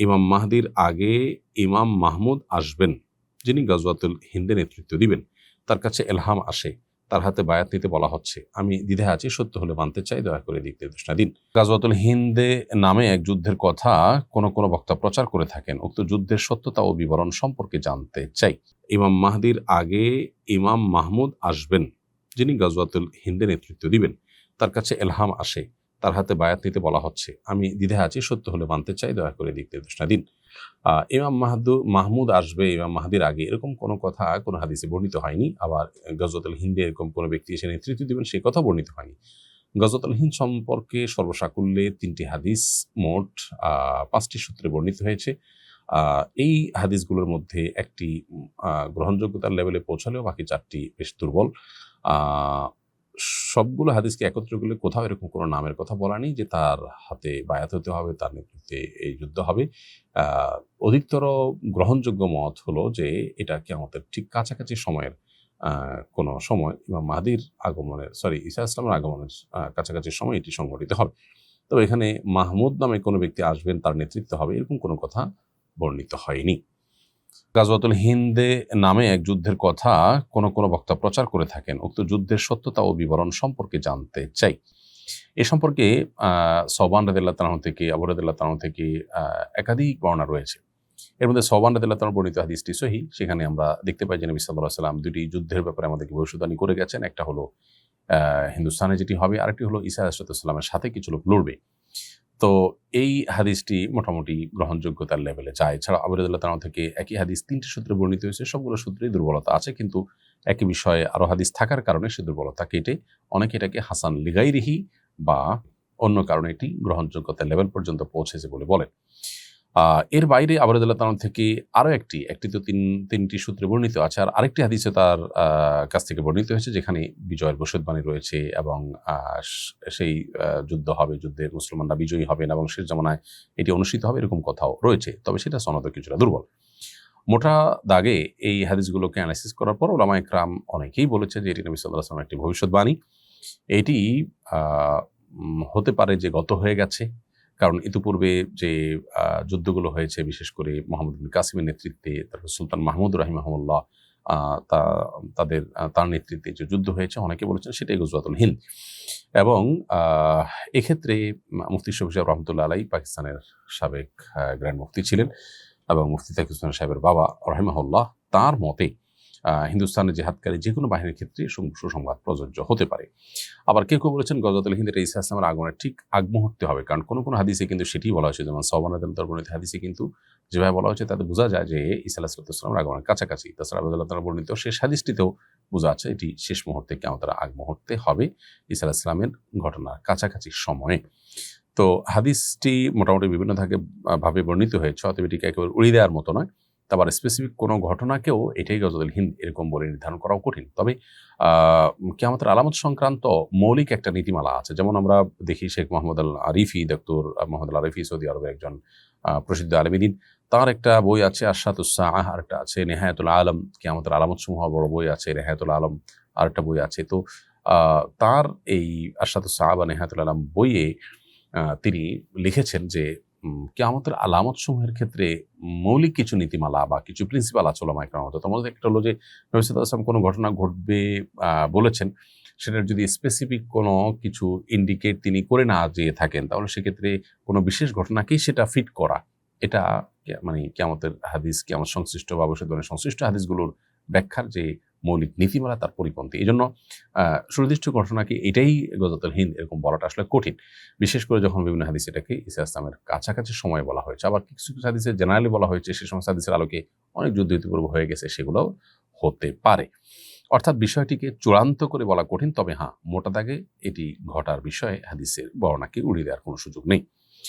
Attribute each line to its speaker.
Speaker 1: ইমাম মাহদির আগে ইমাম মাহমুদ আসবেন, যিনি গজওয়াতুল হিন্দে নেতৃত্ব দিবেন। তার কাছে এলহাম আসে, তার হাতে বায়াত নিতে বলা হচ্ছে। আমি দ্বিধায় আছি, সত্য হলে মানতে চাই, দয়া করে দিক নির্দেশনা দিন। গজওয়াতুল হিন্দে নামে এক যুদ্ধের কথা কোন বক্তা প্রচার করে থাকেন। উক্ত যুদ্ধের সত্যতা ও বিবরণ সম্পর্কে জানতে চাই। ইমাম মাহদির আগে ইমাম মাহমুদ আসবেন, যিনি গজওয়াতুল হিন্দে নেতৃত্ব দিবেন। তার কাছে এলহাম আসে, তার হাতে বায়াত নিতে বলা হচ্ছে। আমি দ্বিধায় আছি, সত্য হলে মানতে চাই, দয়া করে দিক নির্দেশনা দিন। ইমাম মাহমুদ আসবে ইমাম মাহদির আগে, এরকম কোনো কথা কোনো হাদিসে বর্ণিত হয়নি। আবার গজওয়াতুল হিন্দে এরকম কোনো ব্যক্তি এসে নেতৃত্ব দিবেন, সে কথা বর্ণিত হয়নি। গজওয়াতুল হিন্দ সম্পর্কে সর্বসাকুল্যে 3টি হাদিস, মোট 5টি সূত্রে বর্ণিত হয়েছে। এই হাদিসগুলোর মধ্যে একটি গ্রহণযোগ্যতার লেভেলে পৌঁছালেও বাকি 4টি বেশ দুর্বল। সবগুলো হাদিসকে একত্র করলে কোথাও এরকম কোনো নামের কথা বলা নেই যে তার হাতে বায়াত হতে হবে, তার নেতৃত্বে এই যুদ্ধ হবে। অধিকতর গ্রহণযোগ্য মত হলো যে এটা কিয়ামতের ঠিক কাছাকাছি সময়ের কোনো সময়, ইমাম মাহদির আগমনের, ঈসা ইসলামের আগমনের কাছাকাছি সময় এটি সংঘটিত হবে। তবে এখানে মাহমুদ নামে কোনো ব্যক্তি আসবেন, তার নেতৃত্ব হবে, এরকম কোনো কথা বর্ণিত হয়নি। গাজওয়াতুল হিন্দে নামে এক যুদ্ধের কথা কোন বক্তা প্রচার করে থাকেন। উক্ত যুদ্ধের সত্যতা ও বিবরণ সম্পর্কে জানতে চাই। এ সম্পর্কে সওবান রাদিয়াল্লাহু তাআলা থেকে, আবু রাদিয়াল্লাহু তাআলা থেকে একাধিক বর্ণনা রয়েছে। এর মধ্যে সওবান রাদিয়াল্লাহু তাআলা বর্ণিত হাদিসটি সহিহ। সেখানে আমরা দেখতে পাই যে নবী সাল্লাল্লাহু আলাইহি ওয়াসাল্লাম 2টি যুদ্ধের ব্যাপারে আমাদেরকে ভবিষ্যদ্বাণী করে গেছেন। একটা হলো হিন্দুস্তানে যেটি হবে, আরেকটি হলো ঈসা আলাইহিস সালামের সাথে কিছু লোক লড়বে। তো এই হাদিসটি মোটামুটি গ্রহণযোগ্যতার লেভেলে যায়। এছাড়া আবু রাদিয়াল্লাহু তাআলা থেকে একই হাদিস 3টি সূত্রে বর্ণিত হয়েছে। সবগুলো সূত্রেই দুর্বলতা আছে, কিন্তু একই বিষয়ে আরো হাদিস থাকার কারণে সে দুর্বলতা কেটে অনেকে এটাকে হাসান লিগাইরিহি বা অন্য কারণে এটি গ্রহণযোগ্যতার লেভেল পর্যন্ত পৌঁছেছে বলে বলেন। এর বাইরে আবু রাদিয়াল্লাহু তাআলা থেকে আরো একটি তো 3টি সূত্রে বর্ণিত আছে, আর আরেকটি হাদিসে তার কাছ থেকে বর্ণিত হয়েছে যেখানে বিজয়ের ভবিষ্যদ্বাণী রয়েছে এবং সেই যুদ্ধ হবে, যুদ্ধে মুসলমানরা বিজয়ী হবেন এবং শেষ জামানায় এটি অনুষ্ঠিত হবে, এরকম কথাও রয়েছে। তবে সেটা সনদ কিছুটা দুর্বল। মোটা দাগে এই হাদিসগুলোকে অ্যানালাইসিস করার পর উলামায়ে কেরাম অনেকেই বলেছে যে এটি নবী সাল্লাল্লাহু আলাইহি ওয়াসাল্লামের একটি ভবিষ্যদ্বাণী। এটি হতে পারে যে গত হয়ে গেছে, কারণ ইতিপূর্বে যে যুদ্ধগুলো হয়েছে, বিশেষ করে মোহাম্মদ বিন কাসিমের নেতৃত্বে, তারপর সুলতান মাহমুদ রাহিমাহুল্লাহ তার নেতৃত্বে যে যুদ্ধ হয়েছে, অনেকে বলেছেন সেটাই গজওয়াতুল হিন্দ। এবং এক্ষেত্রে মুফতি শফি সাহেব রহমতুল্লাহ আলাইহি পাকিস্তানের সাবেক গ্র্যান্ড মুফতি ছিলেন এবং মুফতি তাকি উসমান সাহেবের বাবা রাহিমাহুল্লাহ, তার মতে হিন্দুস্তানের জিহাদকারী যে কোনো বাহিনীর ক্ষেত্রে সুসংবাদ প্রযোজ্য হতে পারে। আবার কেউ বলেছেন গজওয়াতুল হিন্দের ঈসা ইসলামের আগমনের ঠিক আগ মুহূর্তে হবে, কারণ কোনো হাদিসে কিন্তু সেটি বলা হয়েছে, যেমন সওবান রাদিয়াল্লাহু তাআলা বর্ণিত হাদিসে কিন্তু যেভাবে বলা হয়েছে তাতে বোঝা যায় যে ঈসা আলাইহিস সালামের আগমনের কাছাকাছি। তাছাড়া আবু রাদিয়াল্লাহু তাআলা বর্ণিত শেষ হাদিসটিতেও বোঝা যাচ্ছে এটি শেষ মুহূর্তে, কিয়ামতের আগ মুহূর্তে হবে, ঈসা আলাইহিস সালামের ঘটনার কাছাকাছি সময়ে। তো হাদিসটি মোটামুটি বিভিন্ন ভাবে বর্ণিত হয়েছে, অতএব এটিকে একেবারে উড়িয়ে দেওয়ার মতো নয়। আবার স্পেসিফিক কোনো ঘটনাকেও এটাই গজওয়াতুল হিন্দ এরকম বলে নির্ধারণ করাও কঠিন। তবে কিয়ামতের আলামত সংক্রান্ত মৌলিক একটা নীতিমালা আছে। যেমন আমরা দেখি শেখ মোহাম্মদ আল আরিফি, ডক্টর মোহাম্মদ আল আরিফি, সৌদি আরবের একজন প্রসিদ্ধ আলেমীদ্বীন, তার একটা বই আছে আশরাতুস সাআহ, আরেকটা আছে নেহায়াতুল আলম, কিয়ামতের আলামতসমূহ বড় বই আছে, নেহায়াতুল আলম আরেকটা বই আছে। তো তার এই আশরাতুস সাআহ বা নেহায়াতুল আলম বইয়ে তিনি লিখেছেন যে কিয়ামতের আলামত সমূহের ক্ষেত্রে মৌলিক কিছু নীতিমালা বা কিছু প্রিন্সিপাল আছে উলামায়ে কেরামের মধ্যে। তার মধ্যে একটা হলো যে নবী সাল্লাল্লাহু আলাইহি ওয়াসাল্লাম কোনো ঘটনা ঘটবে বলেছেন, সেটার যদি স্পেসিফিক কোনো কিছু ইন্ডিকেট তিনি করে না যেয়ে থাকেন, তাহলে সেক্ষেত্রে কোনো বিশেষ ঘটনাকেই সেটা ফিট করা, এটা মানে কিয়ামতের হাদিস, কিয়ামত সংশ্লিষ্ট বা ভবিষ্যদ্বাণী সংশ্লিষ্ট হাদিসগুলোর ব্যাখ্যার যে মৌলিক নীতিমালা তার পরিপন্থী। এই জন্য সুনির্দিষ্ট ঘটনাকে এটাই গজওয়াতুল হিন্দ এরকম বলাটা আসলে কঠিন, বিশেষ করে যখন বিভিন্ন হাদিস এটাকে ঈসা ইসলামের কাছাকাছি সময় বলা হয়েছে। আবার কিছু হাদিসে জেনারেলি বলা হয়েছে সে সমস্ত হাদিসের আলোকে অনেক যুদ্ধ ইতিপূর্বে হয়ে গেছে, সেগুলোও হতে পারে। অর্থাৎ বিষয়টিকে চূড়ান্ত করে বলা কঠিন, তবে হ্যাঁ, মোটা দাগে এটি ঘটার বিষয়ে হাদিসের বর্ণনাকে উড়িয়ে দেওয়ার কোনো সুযোগ নেই।